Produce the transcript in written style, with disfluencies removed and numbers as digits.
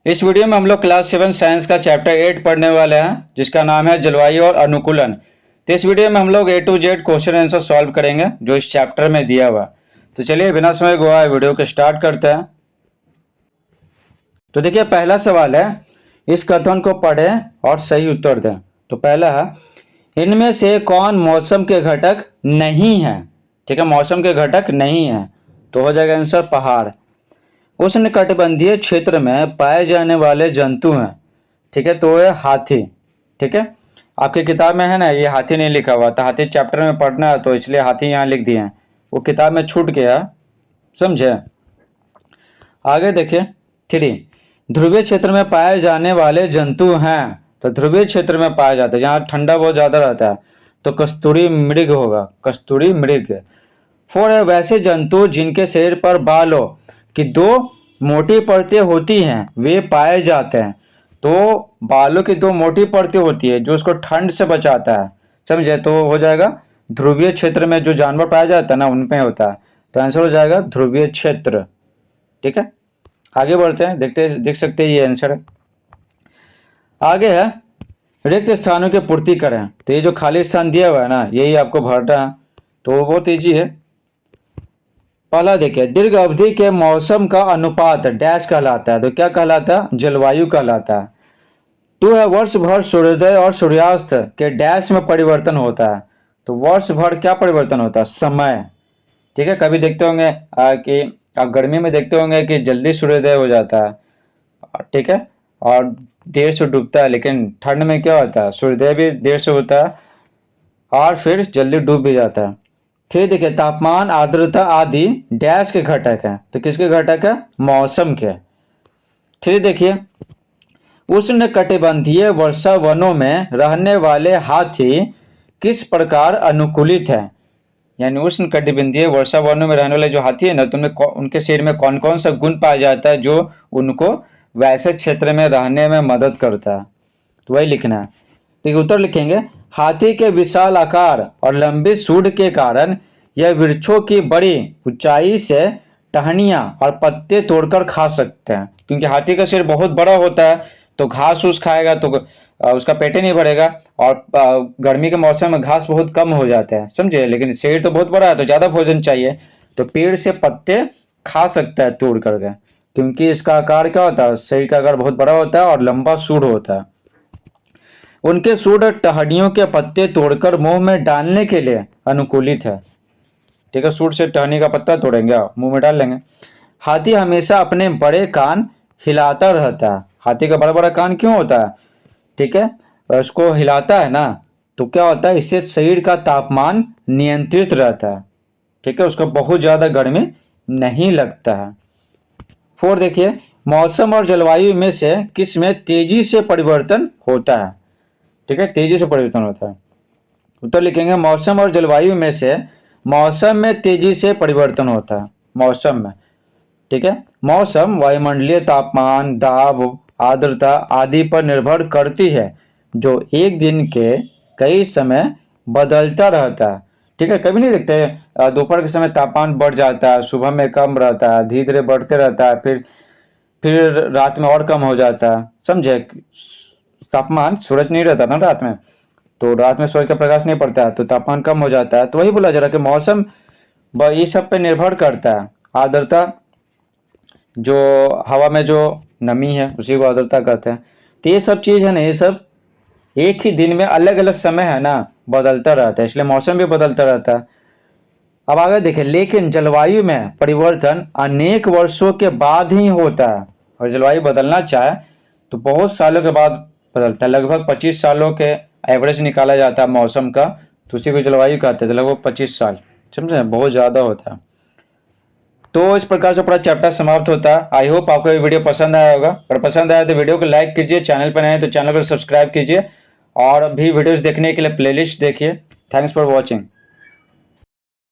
इस वीडियो में हम लोग क्लास 7 साइंस का चैप्टर 8 पढ़ने वाले हैं, जिसका नाम है जलवायु और अनुकूलन। तो इस वीडियो में हम लोग A to Z question answer solve करेंगे जो इस चैप्टर में दिया हुआ। तो चलिए बिना समय गवाए वीडियो को स्टार्ट करते हैं। तो देखिए पहला सवाल है, इस कथन को पढ़ें और सही उत्तर दें। तो पहला है, इनमें से कौन मौसम के घटक नहीं है। ठीक है, मौसम के घटक नहीं है तो हो जाएगा आंसर पहाड़। उष्णकटिबंधीय क्षेत्र में पाए जाने वाले जंतु हैं। ठीक है, तो ये हाथी। ठीक है, आपकी किताब में है ना, ये हाथी नहीं लिखा हुआ था, हाथी चैप्टर में पढ़ना है तो इसलिए हाथी यहाँ लिख दिए हैं, वो किताब में छूट गया, समझे। आगे देखिए 3, ध्रुवीय क्षेत्र में पाए जाने वाले जंतु हैं। तो ध्रुवीय क्षेत्र में पाया जाता है जहाँ ठंडा बहुत ज्यादा रहता है, तो कस्तूरी मृग होगा, कस्तूरी मृग। 4 है, वैसे जंतु जिनके शरीर पर बालों की 2 मोटी परतें होती हैं वे पाए जाते हैं। तो बालों की 2 मोटी परतें होती है जो उसको ठंड से बचाता है, समझे। तो हो जाएगा ध्रुवीय क्षेत्र में जो जानवर पाया जाता है ना उनमें होता है, तो आंसर हो जाएगा ध्रुवीय क्षेत्र। ठीक है, आगे बढ़ते हैं, देख सकते हैं ये आंसर है। आगे है, रिक्त स्थानों की पूर्ति करें। तो ये जो खाली स्थान दिया हुआ है ना, यही आपको भरना है, तो बहुत ईजी है। पहला देखिए, दीर्घ अवधि के मौसम का अनुपात डैश कहलाता है। तो क्या कहलाता है? जलवायु कहलाता है। 2 है, वर्ष भर सूर्योदय और सूर्यास्त के डैश में परिवर्तन होता है। तो वर्ष भर क्या परिवर्तन होता है? समय। ठीक है, कभी देखते होंगे कि आप गर्मी में देखते होंगे कि जल्दी सूर्योदय हो जाता है, ठीक है, और देर से डूबता है। लेकिन ठंड में क्या होता है? सूर्योदय भी देर से होता है और फिर जल्दी डूब भी जाता है। फिर देखिए, तापमान, आर्द्रता आदि डैश के घटक हैं। तो किसके घटक है? मौसम के। फिर देखिए, उष्णकटिबंधीय वर्षा वनों में रहने वाले हाथी किस प्रकार अनुकूलित है। यानी उष्णकटिबंधीय वर्षा वनों में रहने वाले जो हाथी है ना, तो उनके शरीर में कौन कौन सा गुण पाया जाता है जो उनको वैसे क्षेत्र में रहने में मदद करता है। तो वही लिखना है। तो उत्तर लिखेंगे, हाथी के विशाल आकार और लंबी सूंड के कारण यह वृक्षों की बड़ी ऊंचाई से टहनियां और पत्ते तोड़कर खा सकते हैं। क्योंकि हाथी का शरीर बहुत बड़ा होता है, तो घास फूस खाएगा तो उसका पेट ही नहीं भरेगा, और गर्मी के मौसम में घास बहुत कम हो जाता है, समझे। लेकिन शरीर तो बहुत बड़ा है तो ज्यादा भोजन चाहिए, तो पेड़ से पत्ते खा सकता है तोड़ करके, क्योंकि इसका आकार क्या होता है? शरीर का आकार बहुत बड़ा होता है और लंबा सूंड होता है। उनके सूंड टहनियों के पत्ते तोड़कर मुंह में डालने के लिए अनुकूलित है। ठीक है, सूंड से टहनी का पत्ता तोड़ेंगे, मुंह में डाल लेंगे। हाथी हमेशा अपने बड़े कान हिलाता रहता है। हाथी का बड़ा बड़ा कान क्यों होता है? ठीक है, उसको हिलाता है ना, तो क्या होता है? इससे शरीर का तापमान नियंत्रित रहता है। ठीक है, उसको बहुत ज्यादा गर्मी नहीं लगता है। 4 देखिए, मौसम और जलवायु में से किस में तेजी से परिवर्तन होता है। ठीक है, तेजी से परिवर्तन होता है। उत्तर लिखेंगे, मौसम और जलवायु में से मौसम में तेजी से परिवर्तन होता है। मौसम में, ठीक है, मौसम वायुमंडलीय तापमान, दाब, आर्द्रता आदि पर निर्भर करती है, जो एक दिन के कई समय बदलता रहता है। ठीक है, कभी नहीं देखते दोपहर के समय तापमान बढ़ जाता है, सुबह में कम रहता है, धीरे धीरे बढ़ते रहता है, फिर रात में और कम हो जाता है, समझे। तापमान, सूरज नहीं रहता ना रात में, तो रात में सूरज का प्रकाश नहीं पड़ता है तो तापमान कम हो जाता है। तो वही बोला जा रहा है कि मौसम ये सब पे निर्भर करता है। आर्द्रता, जो हवा में जो नमी है उसी को आर्द्रता कहते हैं। तो ये सब चीज है ना, ये सब एक ही दिन में अलग अलग समय है ना बदलता रहता है, इसलिए मौसम भी बदलता रहता है। अब आगे देखें, लेकिन जलवायु में परिवर्तन अनेक वर्षों के बाद ही होता है। और जलवायु बदलना चाहे तो बहुत सालों के बाद बदलता है। लगभग 25 सालों के एवरेज निकाला जाता है मौसम का, तो उसी को जलवायु कहते हैं। तो लगभग 25 साल, समझे, बहुत ज्यादा होता है। तो इस प्रकार से पूरा चैप्टर समाप्त होता है। आई होप आपको ये वीडियो पसंद आया होगा। अगर पसंद आया तो वीडियो को लाइक कीजिए, चैनल पर नए हैं तो चैनल को सब्सक्राइब कीजिए, और भी वीडियोस देखने के लिए प्लेलिस्ट देखिए। Thanks for watching.